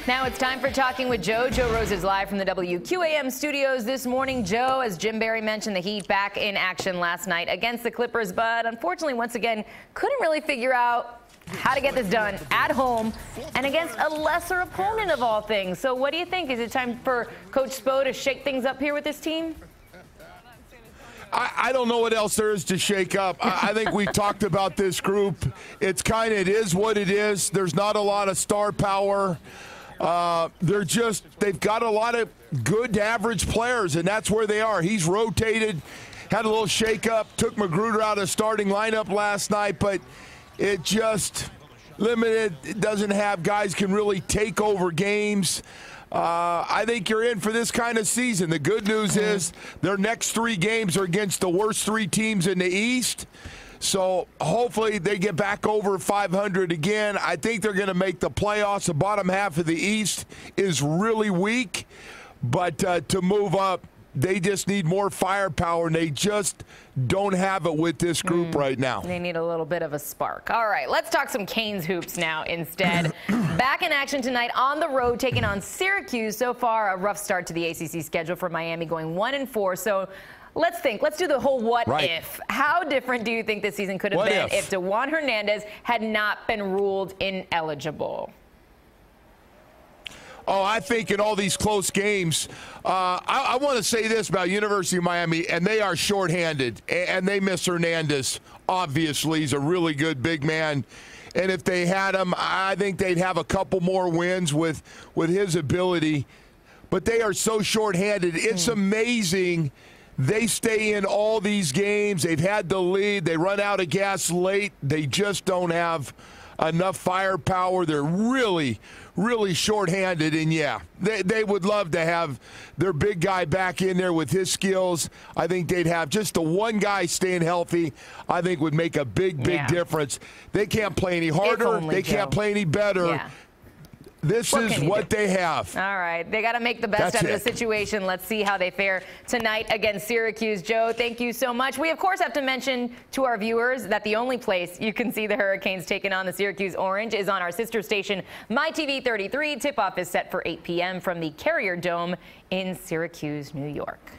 Now it's time for Talking with Joe. Joe Rose is live from the WQAM studios this morning. Joe, as Jim Barry mentioned, the Heat back in action last night against the Clippers, but unfortunately, once again, couldn't really figure out how to get this done at home and against a lesser opponent of all things. So what do you think? Is it time for Coach Spo to shake things up here with this team? I don't know what else there is to shake up. I think we talked about this group. It is what it is. There's not a lot of star power. They've got a lot of good average players, and that's where they are. He's rotated, had a little shake-up, took Magruder out of starting lineup last night, but it just limited. It doesn't have guys can really take over games. I think you're in for this kind of season. The good news is their next 3 games are against the worst 3 teams in the East. So hopefully they get back over 500 again. I think they're going to make the playoffs. The bottom half of the East is really weak. But to move up, they just need more firepower, and they just don't have it with this group right now. They need a little bit of a spark. All right, let's talk some Canes hoops now instead. Back in action tonight on the road, taking on Syracuse. So far, a rough start to the ACC schedule for Miami, going 1-4. So let's think. Let's do the whole what if. How different do you think this season could have been if DeJuan Hernandez had not been ruled ineligible? Oh, I think in all these close games, I want to say this about University of Miami, and they are shorthanded, and they miss Hernandez. Obviously, he's a really good big man, and if they had him, I think they'd have a couple more wins with his ability. But they are so shorthanded. It's amazing. They stay in all these games. They've had the lead. They run out of gas late. They just don't have enough firepower. They're really shorthanded, and yeah, they would love to have their big guy back in there with his skills. I think they'd have just the one guy staying healthy. I think would make a big difference. They can't play any harder. They can't play any better. Yeah. This is what they have. All right. They got to make the best out of the situation. Let's see how they fare tonight against Syracuse. Joe, thank you so much. We, of course, have to mention to our viewers that the only place you can see the Hurricanes taking on the Syracuse Orange is on our sister station, MyTV 33. Tip-off is set for 8 p.m. from the Carrier Dome in Syracuse, New York.